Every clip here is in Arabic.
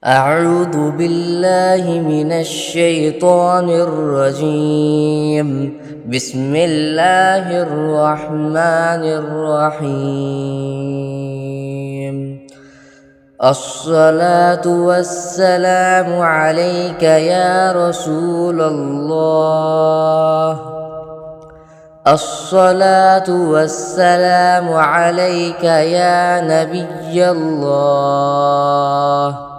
أعوذ بالله من الشيطان الرجيم. بسم الله الرحمن الرحيم. الصلاة والسلام عليك يا رسول الله. الصلاة والسلام عليك يا نبي الله.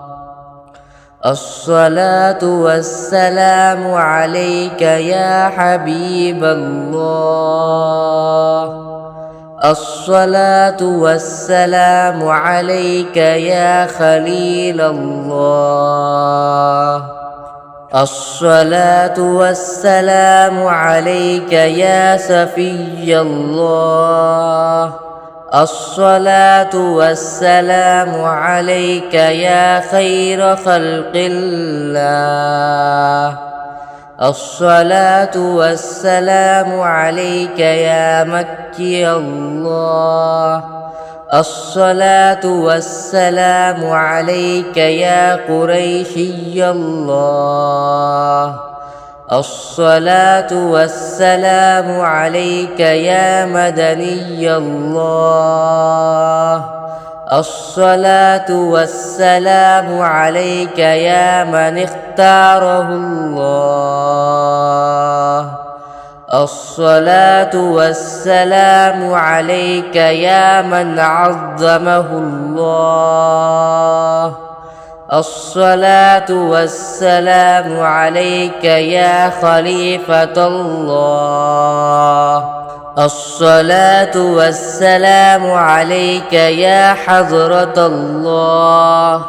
الصلاة والسلام عليك يا حبيب الله. الصلاة والسلام عليك يا خليل الله. الصلاة والسلام عليك يا سفي الله. الصلاة والسلام عليك يا خير خلق الله. الصلاة والسلام عليك يا مكي الله. الصلاة والسلام عليك يا قريشي الله. الصلاة والسلام عليك يا مدني الله. الصلاة والسلام عليك يا من اختاره الله. الصلاة والسلام عليك يا من عظمه الله. الصلاة والسلام عليك يا خليفة الله. الصلاة والسلام عليك يا حضرة الله.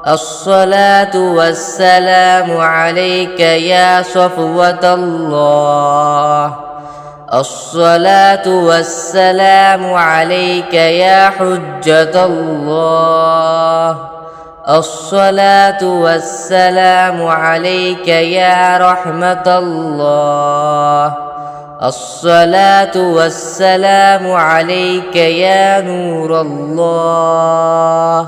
الصلاة والسلام عليك يا صفوة الله. الصلاة والسلام عليك يا حجة الله. الصلاة والسلام عليك يا رحمة الله. الصلاة والسلام عليك يا نور الله.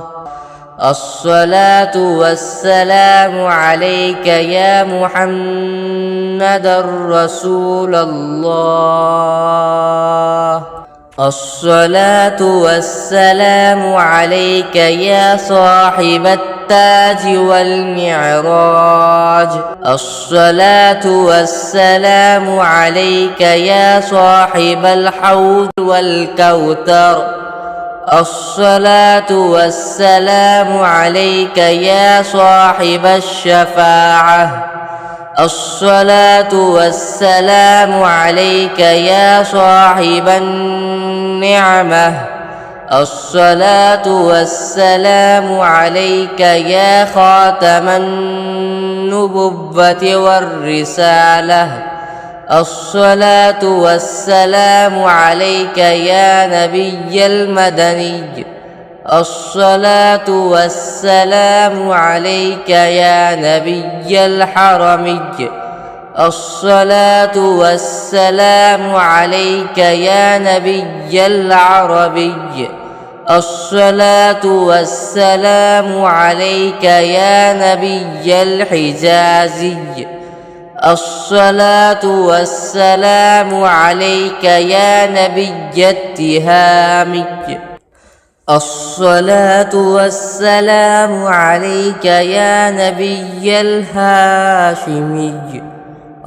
الصلاة والسلام عليك يا محمد رسول الله. الصلاة والسلام عليك يا صاحب التاج والمعراج. الصلاة والسلام عليك يا صاحب الحوض والكوثر. الصلاة والسلام عليك يا صاحب الشفاعة. الصلاة والسلام عليك يا صاحب النعمة. الصلاة والسلام عليك يا خاتم النبوة والرسالة. الصلاة والسلام عليك يا نبي المدني. الصلاة والسلام عليك يا نبي الحرمي. الصلاة والسلام عليك يا نبي العربي. الصلاة والسلام عليك يا نبي الحجازي. الصلاة والسلام عليك يا نبي التهامي. الصلاة والسلام عليك يا نبي الهاشمي.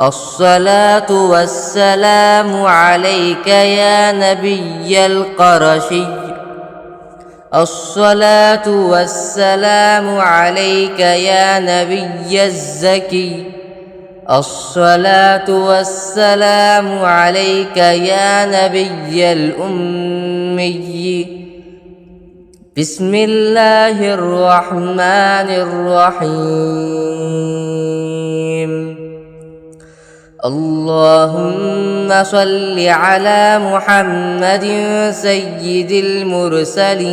الصلاة والسلام عليك يا نبي القرشي. الصلاة والسلام عليك يا نبي الزكي. الصلاة والسلام عليك يا نبي الأمي. بسم الله الرحمن الرحيم. اللهم صل على محمد سيد المرسلين.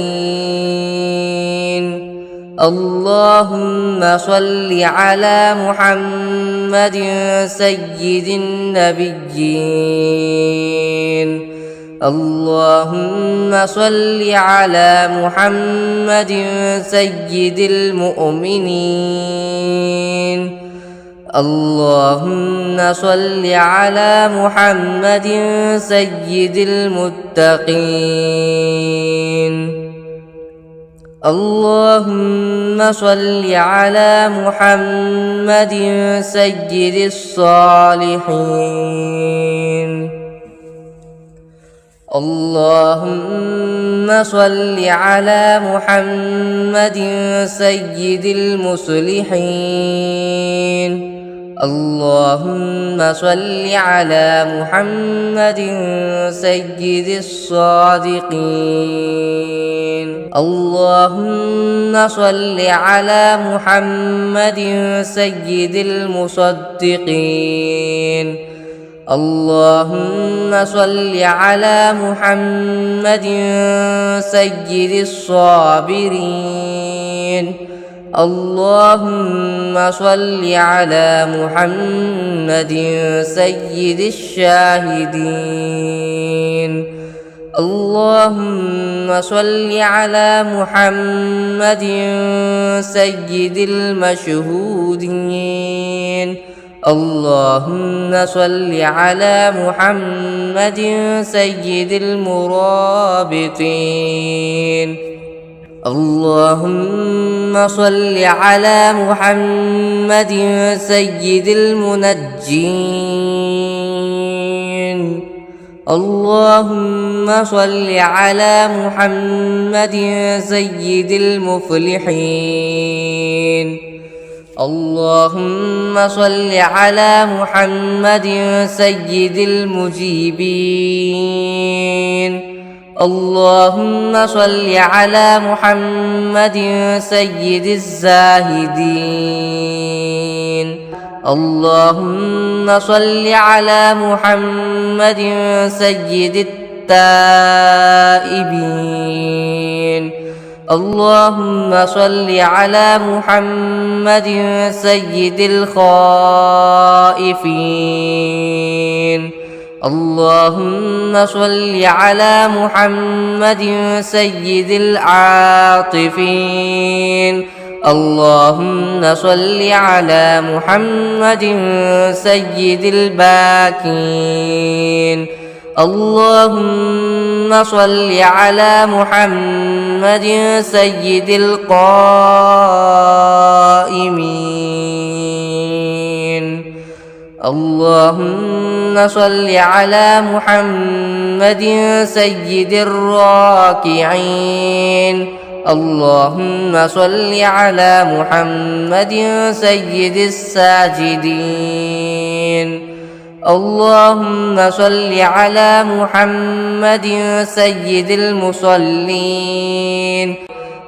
اللهم صل على محمد سيد النبيين. اللهم صل على محمد سيد المؤمنين. اللهم صل على محمد سيد المتقين. اللهم صل على محمد سيد الصالحين. اللهم صل على محمد سيد المصلحين. اللهم صل على محمد سيد الصادقين. اللهم صل على محمد سيد المصدقين. اللهم صل على محمد سيد الصابرين. اللهم صل على محمد سيد الشاهدين. اللهم صل على محمد سيد المشهودين. اللهم صل على محمد سيد المرابطين. اللهم صل على محمد سيد المنجين. اللهم صل على محمد سيد المفلحين. اللهم صل على محمد سيد المجيبين. اللهم صل على محمد سيد الزاهدين. اللهم صل على محمد سيد التائبين. اللهم صل على محمد سيد الخائفين. اللهم صل على محمد سيد العاطفين. اللهم صل على محمد سيد الباكين. اللهم صل على محمد سيد القائمين. اللهم صل على محمد سيد الراكعين. اللهم صل على محمد سيد الساجدين. اللهم صل على محمد سيد المصلين.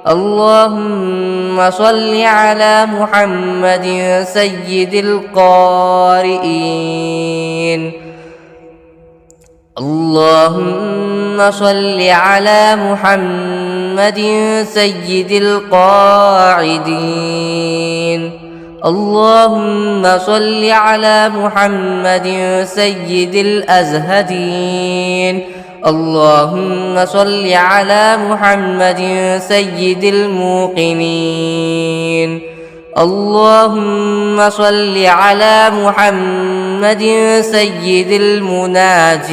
اللهم صل على محمد سيد القارئين. اللهم صل على محمد سيد القاعدين. اللهم صل على محمد سيد الأزهدين. اللهم صل على محمد سيد الموقنين. اللهم صل على محمد سيد المناجين.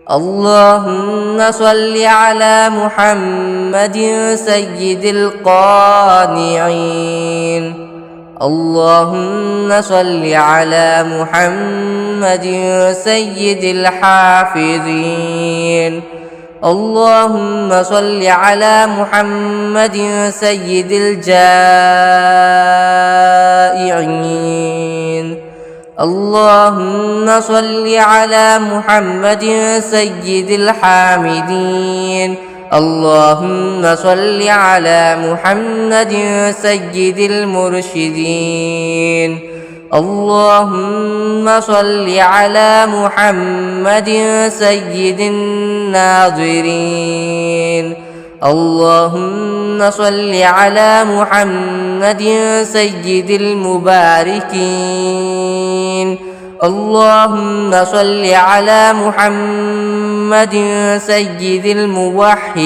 اللهم صل على محمد سيد القانعين. اللهم صل على محمد سيد الحافظين. اللهم صل على محمد سيد الجائعين. اللهم صل على محمد سيد الحامدين. اللهم صل على محمد سيد المرشدين. اللهم صل على محمد سيد الناظرين. اللهم صل على محمد سيد المباركين. اللهم صل على محمد سيد الموحدين.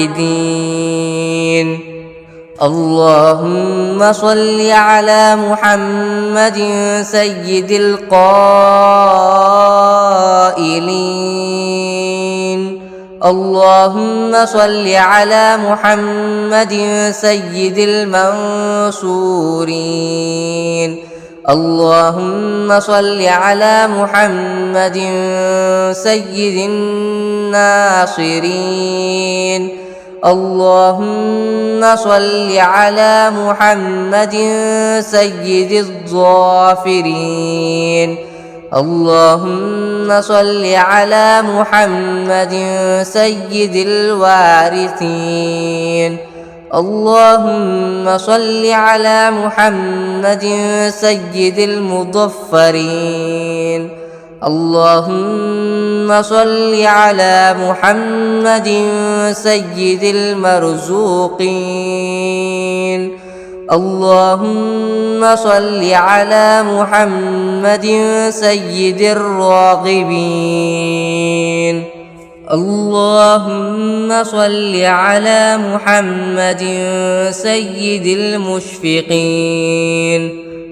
اللهم صل على محمد سيد القائلين. اللهم صل على محمد سيد المنصورين. اللهم صل على محمد سيد الناصرين. اللهم صل على محمد سيد الظافرين. اللهم صل على محمد سيد الوارثين. اللهم صل على محمد سيد المظفرين. اللهم صل على محمد سيد المرزوقين. اللهم صل على محمد سيد الراغبين. اللهم صل على محمد سيد المشفقين.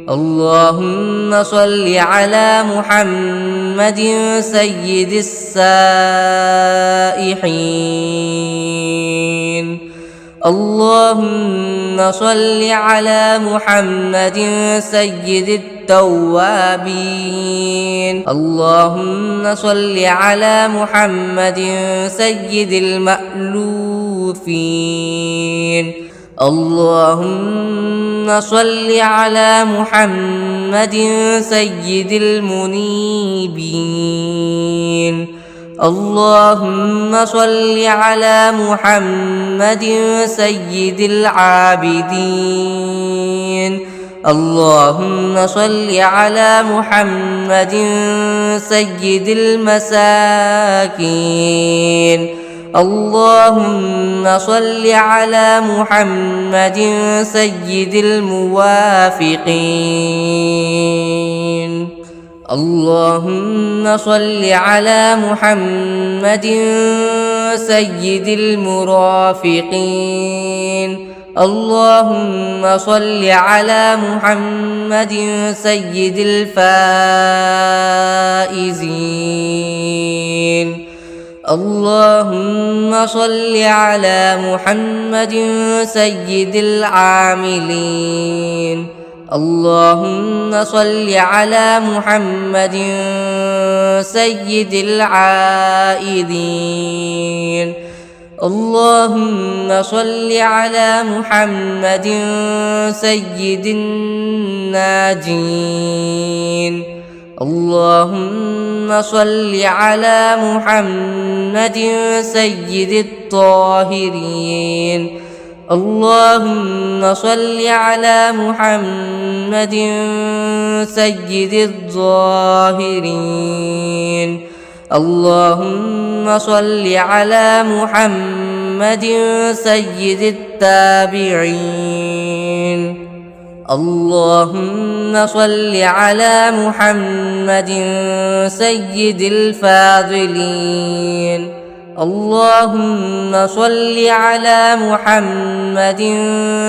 اللهم صل على محمد سيد السائحين. اللهم صل على محمد سيد التوابين. اللهم صل على محمد سيد المألوفين. اللهم صل على محمد سيد المنيبين. اللهم صل على محمد سيد العابدين. اللهم صل على محمد سيد المساكين. اللهم صل على محمد سيد الموافقين. اللهم صل على محمد سيد المرافقين. اللهم صل على محمد سيد الفائزين. اللهم صل على محمد سيد العاملين. اللهم صل على محمد سيد العائدين. اللهم صل على محمد سيد الناجين. اللهم صل على محمد سيد الطاهرين. اللهم صل على محمد سيد الظاهرين. اللهم صل على محمد سيد التابعين. اللهم صل على محمد سيد الفاضلين. اللهم صل على محمد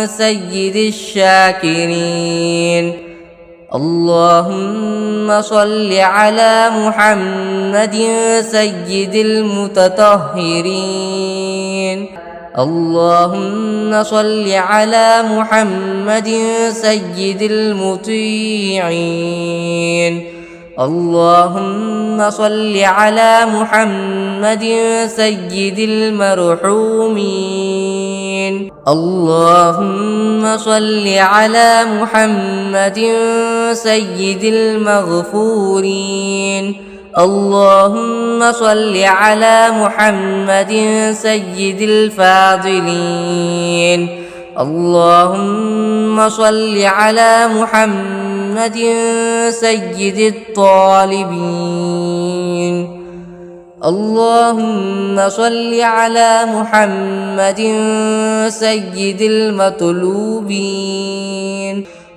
سيد الشاكرين. اللهم صل على محمد سيد المتطهرين. اللهم صل على محمد سيد المطيعين. اللهم صل على محمد سيد المرحومين. اللهم صل على محمد سيد المغفورين. اللهم صل على محمد سيد الفاضلين. اللهم صل على محمد سيد الطالبين. اللهم صل على محمد سيد المطلوبين.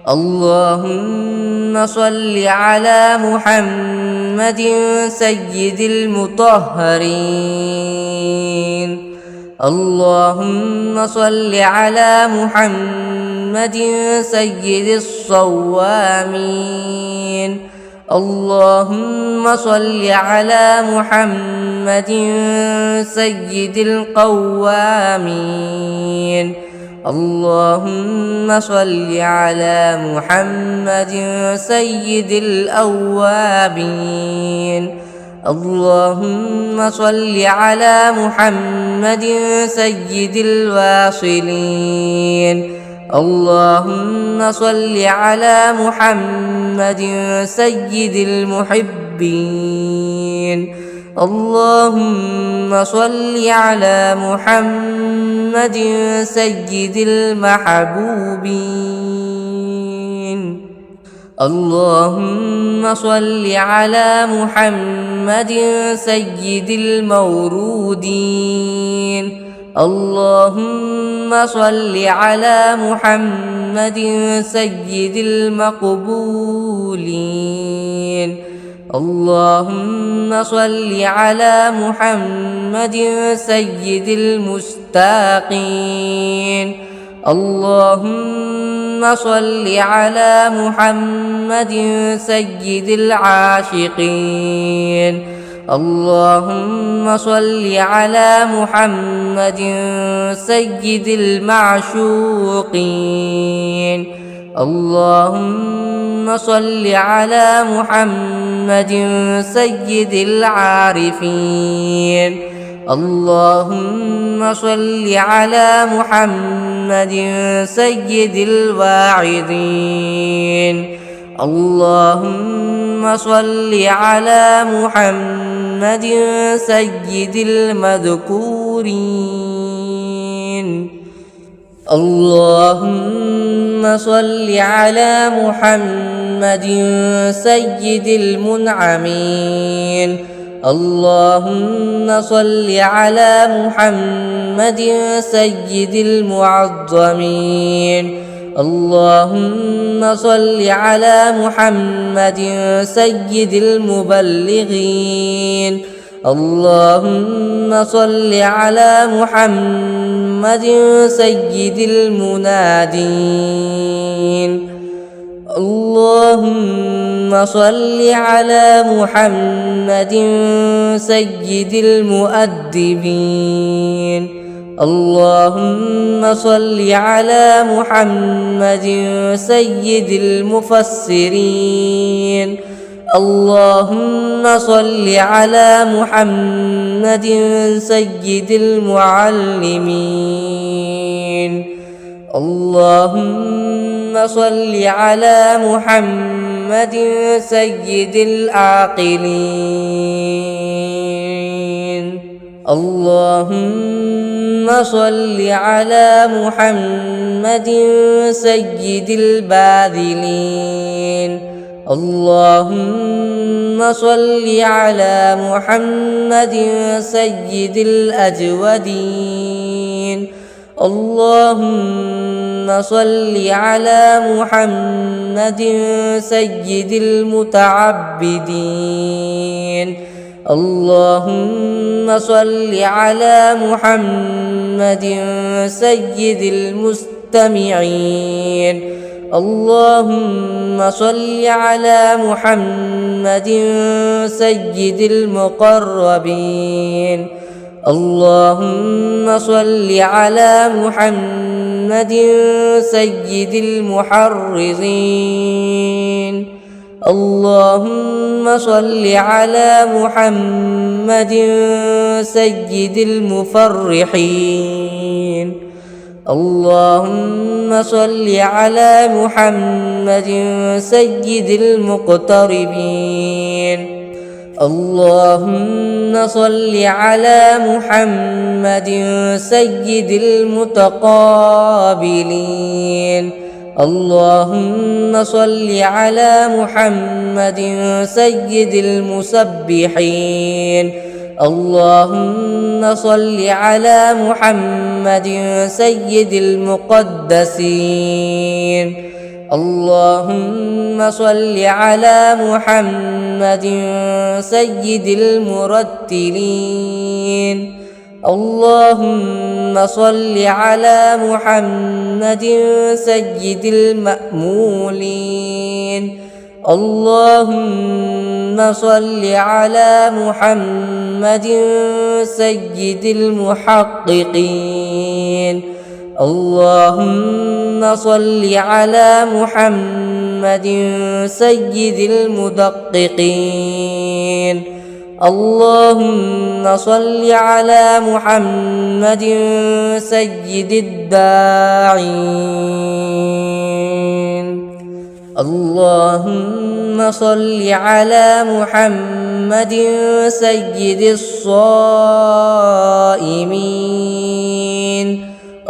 اللهم صل على محمد سيد المطهرين. اللهم صل على محمد سيد الصوامين. اللهم صل على محمد سيد القوامين. اللهم صل على محمد سيد الأوابين. اللهم صل على محمد سيد الواصلين. اللهم صل على محمد سيد المحبين. اللهم صل على محمد سيد المحبوبين. اللهم صل على محمد سيد المورودين. اللهم صل على محمد سيد المقبولين. اللهم صل على محمد سيد المستاقين. اللهم صل على محمد سيد العاشقين. اللهم صل على محمد سيد المعشوقين. اللهم صل على محمد سيد العارفين. اللهم صل على محمد سيد الواعظين. اللهم صل على محمد سيد المذكورين. اللهم صل على محمد سيد المنعمين. اللهم صل على محمد سيد المعظمين. اللهم صل على محمد سيد المبلغين. اللهم صل على محمد سيد المنادين. اللهم صل على محمد سيد المؤدبين. اللهم صل على محمد سيد المفسرين. اللهم صل على محمد سيد المعلمين. اللهم صل على محمد سيد العاقلين. اللهم صل على محمد سيد الباذلين. اللهم صل على محمد سيد الأجودين. اللهم صل على محمد سيد المتعبدين. اللهم صل على محمد سيد المستمعين. اللهم صل على محمد سيد المقربين. اللهم صل على محمد سيد المحرزين. اللهم صل على محمد سيد المفرحين. اللهم صل على محمد سيد المقتربين. اللهم صل على محمد سيد المتقابلين. اللهم صل على محمد سيد المسبحين. اللهم صل على محمد سيد المقدسين. اللهم صل على محمد سيد المرتلين. اللهم صل على محمد سيد المأمولين. اللهم صل على محمد سيد المحققين. اللهم صل على محمد سيد المدققين. اللهم صل على محمد سيد الداعين. اللهم صل على محمد سيد الصائمين.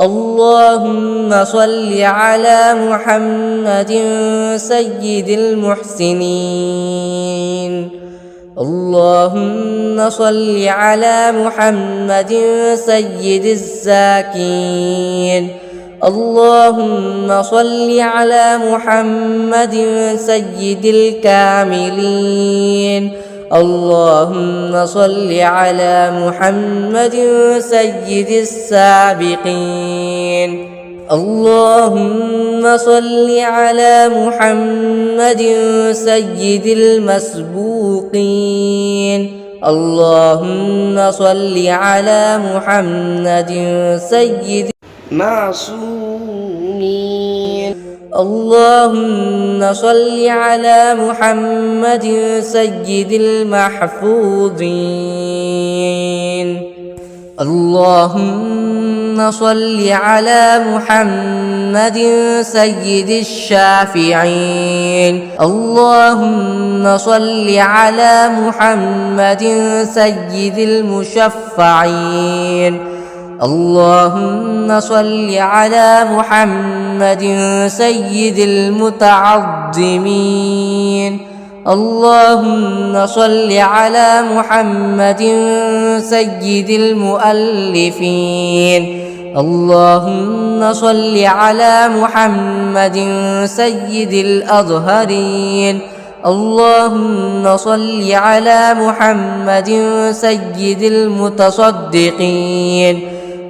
اللهم صل على محمد سيد المحسنين. اللهم صل على محمد سيد الزاكين. اللهم صل على محمد سيد الكاملين. اللهم صل على محمد سيد السابقين. اللهم صل على محمد سيد المسبوقين. اللهم صل على محمد سيد معصومين. اللهم صل على محمد سيد المحفوظين. اللهم صل على محمد سيد الشافعين. اللهم صل على محمد سيد المشفعين. اللهم صل على محمد سيد المتعظمين. اللهم صل على محمد سيد المؤلفين. اللهم صل على محمد سيد الأظهرين. اللهم صل على محمد سيد المتصدقين.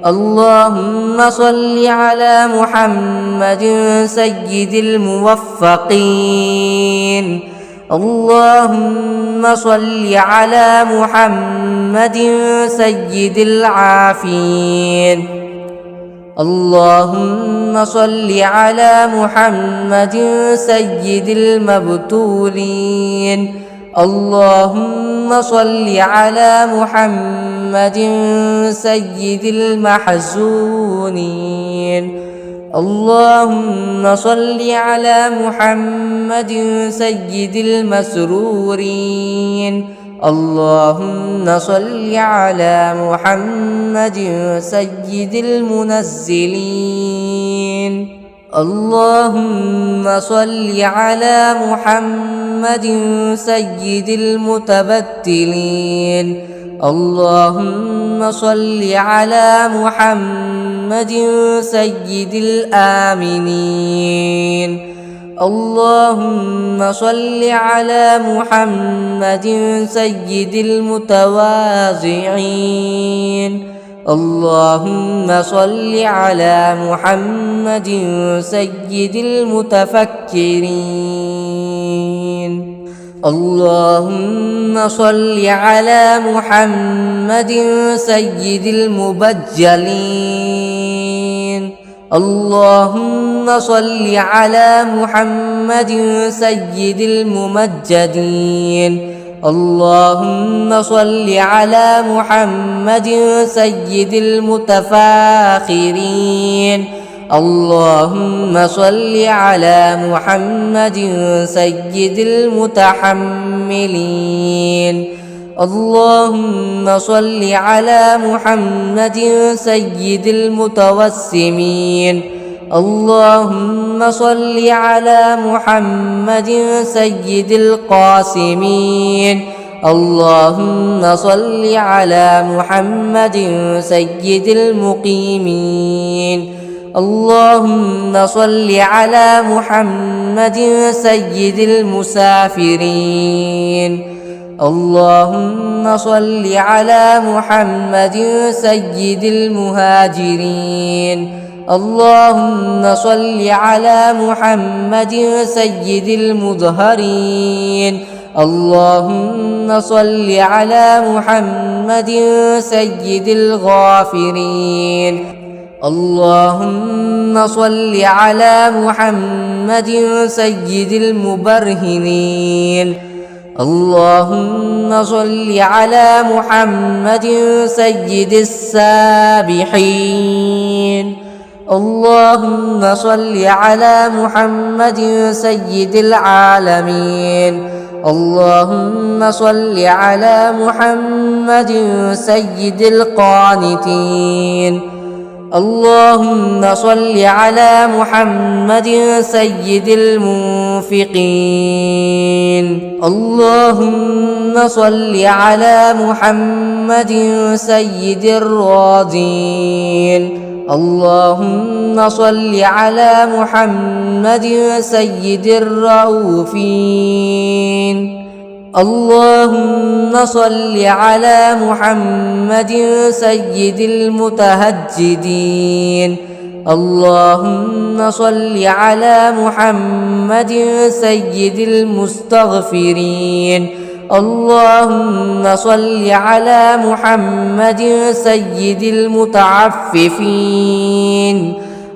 اللهم صل على محمد سيد الموفقين. اللهم صل على محمد سيد العافين. اللهم صل على محمد سيد المبتولين. اللهم صل على محمد سيد المحزونين. اللهم صل على محمد سيد المسرورين. اللهم صل على محمد سيد المنزلين. اللهم صل على محمد سيد المتبتلين. اللهم صل على محمد سيد الآمنين. اللهم صل على محمد سيد المتواضعين. اللهم صل على محمد سيد المتفكرين. اللهم صل على محمد سيد المبجلين. اللهم صل على محمد سيد الممجدين. اللهم صل على محمد سيد المتفاخرين. اللهم صل على محمد سيد المتحملين. اللهم صل على محمد سيد المتوسمين. اللهم صل على محمد سيد القاسمين. اللهم صل على محمد سيد المقيمين. اللهم صل على محمد سيد المسافرين. اللهم صل على محمد سيد المهاجرين. اللهم صل على محمد سيد المظهرين. اللهم صل على محمد سيد الغافرين. اللهم صل على محمد سيد المبرهنين. اللهم صل على محمد سيد السابحين. اللهم صل على محمد سيد العالمين. اللهم صل على محمد سيد القانتين. اللهم صل على محمد سيد المنفقين. اللهم صل على محمد سيد الراضين. اللهم صل على محمد سيد الرؤوفين. اللهم صل على محمد سيد المتهجدين. اللهم صل على محمد سيد المستغفرين. اللهم صل على محمد سيد المتعففين.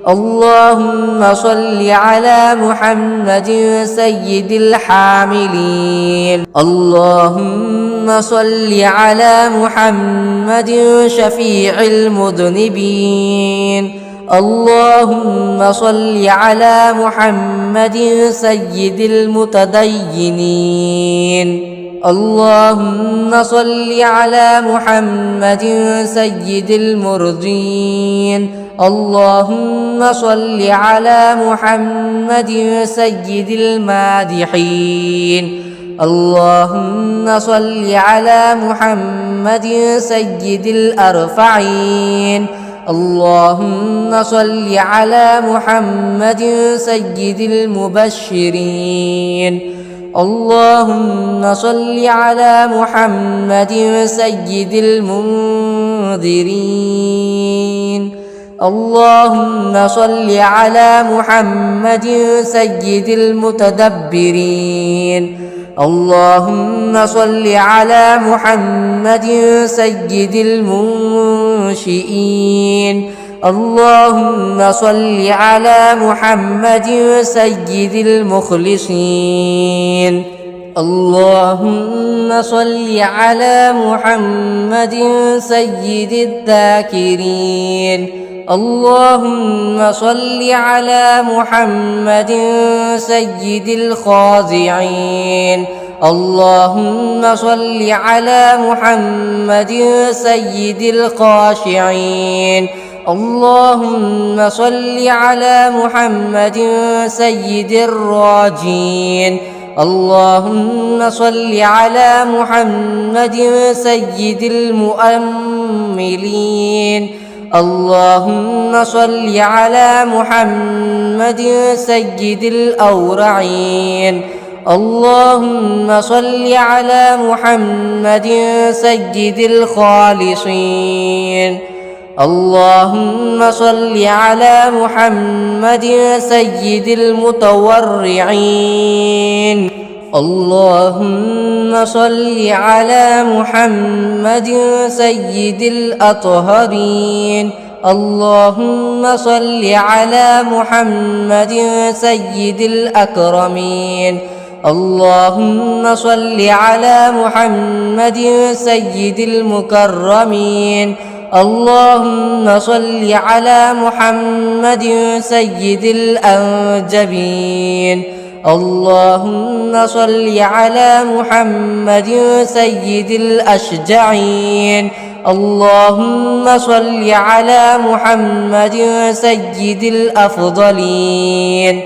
اللهم صل على محمد سيد الحاملين. اللهم صل على محمد شفيع المذنبين. اللهم صل على محمد سيد المتدينين. اللهم صل على محمد سيد المرضين. اللهم صل على محمد سيد المادحين. اللهم صل على محمد سيد الأرفعين. اللهم صل على محمد سيد المبشرين. اللهم صل على محمد سيد المنذرين. اللهم صل على محمد سيد المتدبرين. اللهم صل على محمد سيد المنشئين. اللهم صل على محمد سيد المخلصين. اللهم صل على محمد سيد الذاكرين. اللهم صل على محمد سيد الخاضعين. اللهم صل على محمد سيد الخاشعين. اللهم صل على محمد سيد الراجين. اللهم صل على محمد سيد المؤملين. اللهم صل على محمد سيد الأورعين. اللهم صل على محمد سيد الخالصين. اللهم صل على محمد سيد المتورعين. اللهم صل على محمد سيد الأطهرين. اللهم صل على محمد سيد الأكرمين. اللهم صل على محمد سيد المكرمين. اللهم صل على محمد سيد الأنجبين. اللهم صل على محمد سيد الأشجعين. اللهم صل على محمد سيد الأفضلين.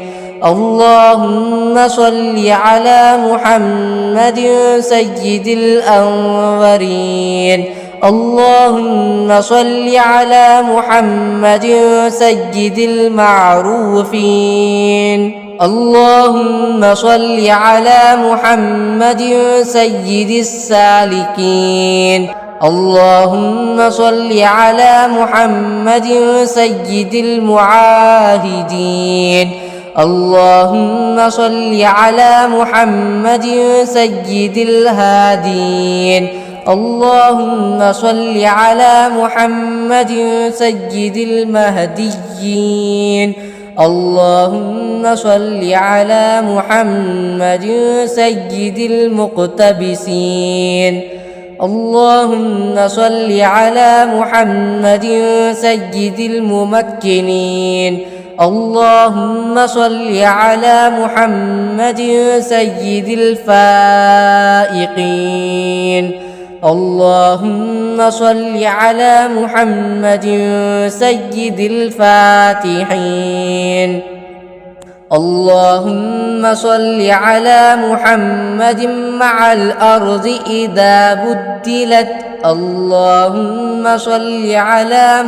اللهم صل على محمد سيد الأنورين. اللهم صل على محمد سيد المعروفين. اللهم صل على محمد سيد السالكين. اللهم صل على محمد سيد المعاهدين. اللهم صل على محمد سيد الهادين. اللهم صل على محمد سيد المهديين. اللهم صل على محمد سيد المقتبسين. اللهم صل على محمد سيد الممكنين. اللهم صل على محمد سيد الفائقين. اللهم صل على محمد سيد الفاتحين. اللهم صل على محمد مع الأرض إذا بدلت. اللهم صل على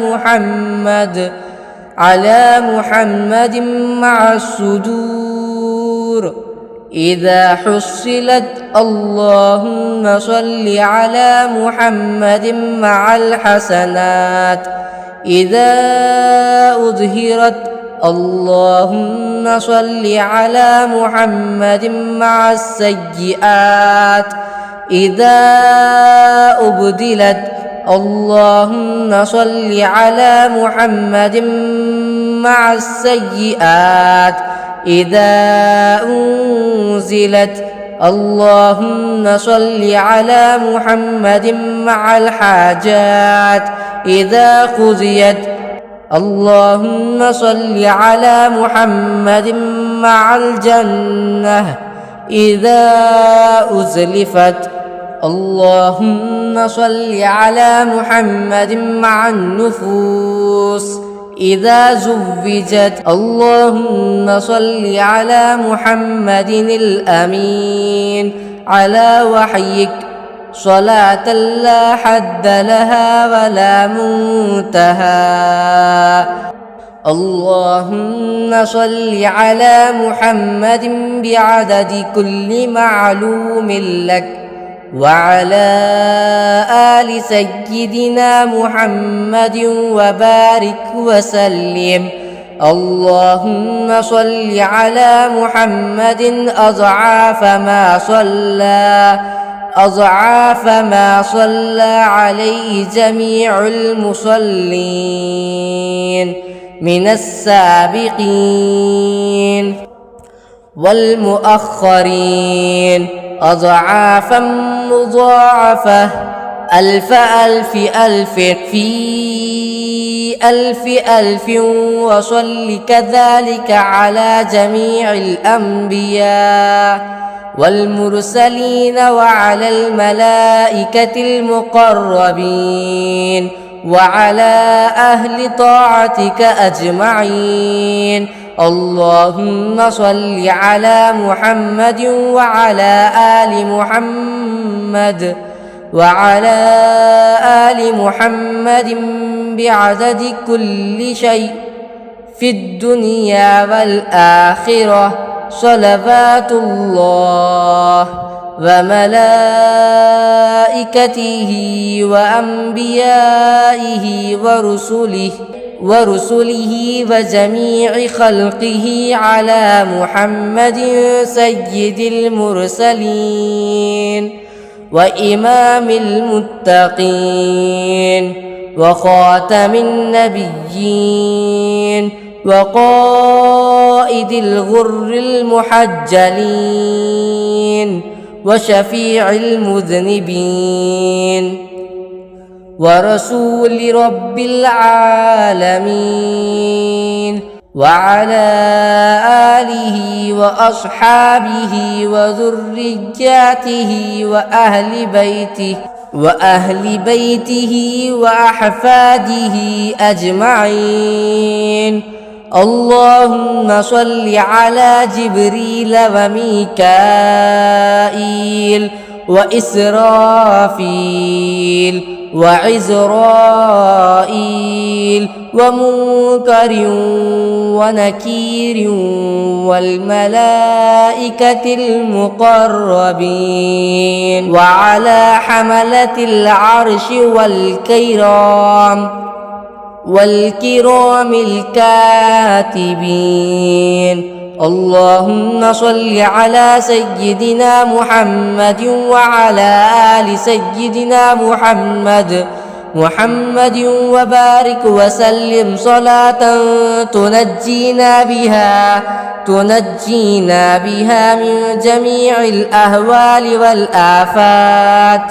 محمد مع الصدور إذا حصلت. اللهم صل على محمد مع الحسنات إذا أظهرت. اللهم صل على محمد مع السيئات إذا أبدلت. اللهم صل على محمد مع السيئات إذا أنزلت. اللهم صل على محمد مع الحاجات إذا قضيت. اللهم صل على محمد مع الجنة إذا أزلفت. اللهم صل على محمد مع النفوس إذا زوجت. اللهم صل على محمد الأمين على وحيك صلاة لا حد لها ولا منتهى. اللهم صل على محمد بعدد كل معلوم لك وعلى آل سيدنا محمد وبارك وسلم. اللهم صل على محمد أضعاف ما صلى عليه جميع المصلين من السابقين والمؤخرين أضعافا مضاعفة ألف ألف ألف في ألف ألف. وصل كذلك على جميع الأنبياء والمرسلين وعلى الملائكة المقربين وعلى أهل طاعتك أجمعين. اللهم صل على محمد وعلى آل محمد بعدد كل شيء في الدنيا والآخرة صلوات الله وملائكته وأنبيائه ورسله وجميع خلقه على محمد سيد المرسلين وإمام المتقين وخاتم النبيين وقائد الغر المحجلين وشفيع المذنبين ورسول رب العالمين وعلى آله وأصحابه وذرياته وأهل بيته وأحفاده أجمعين. اللهم صل على جبريل وميكائيل وإسرافيل وعزرائيل ومنكر ونكير والملائكة المقربين وعلى حملة العرش والكرام الكاتبين. اللهم صل على سيدنا محمد وعلى آل سيدنا محمد وبارك وسلم صلاة تنجينا بها من جميع الأهوال والآفات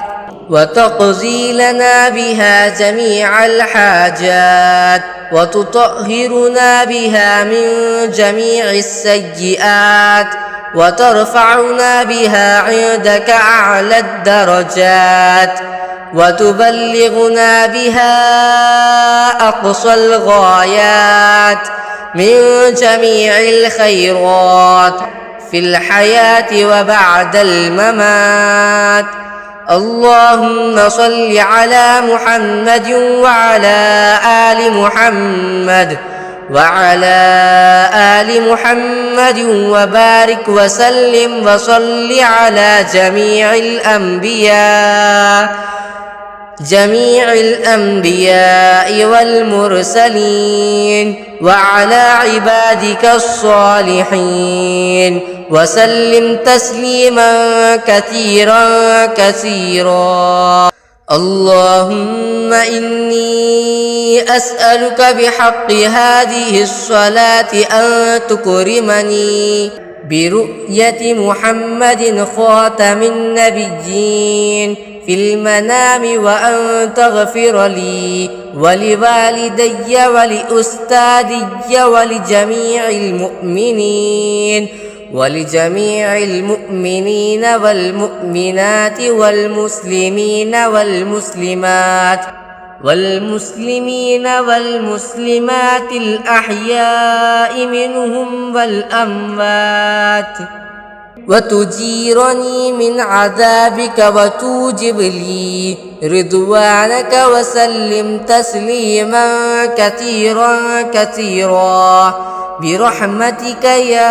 وتقضي لنا بها جميع الحاجات وتطهرنا بها من جميع السيئات وترفعنا بها عندك أعلى الدرجات وتبلغنا بها أقصى الغايات من جميع الخيرات في الحياة وبعد الممات. اللهم صل على محمد وعلى آل محمد وبارك وسلم وصل على جميع الأنبياء والمرسلين وعلى عبادك الصالحين وسلم تسليما كثيرا. اللهم إني أسألك بحق هذه الصلاة أن تكرمني برؤية محمد خاتم النبيين في المنام وأن تغفر لي ولوالدي ولأستاذي ولجميع المؤمنين والمؤمنات والمسلمين والمسلمات الأحياء منهم والأموات وتجيرني من عذابك وتوجب لي رضوانك وسلم تسليما كثيرا برحمتك يا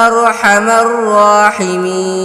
أرحم الراحمين.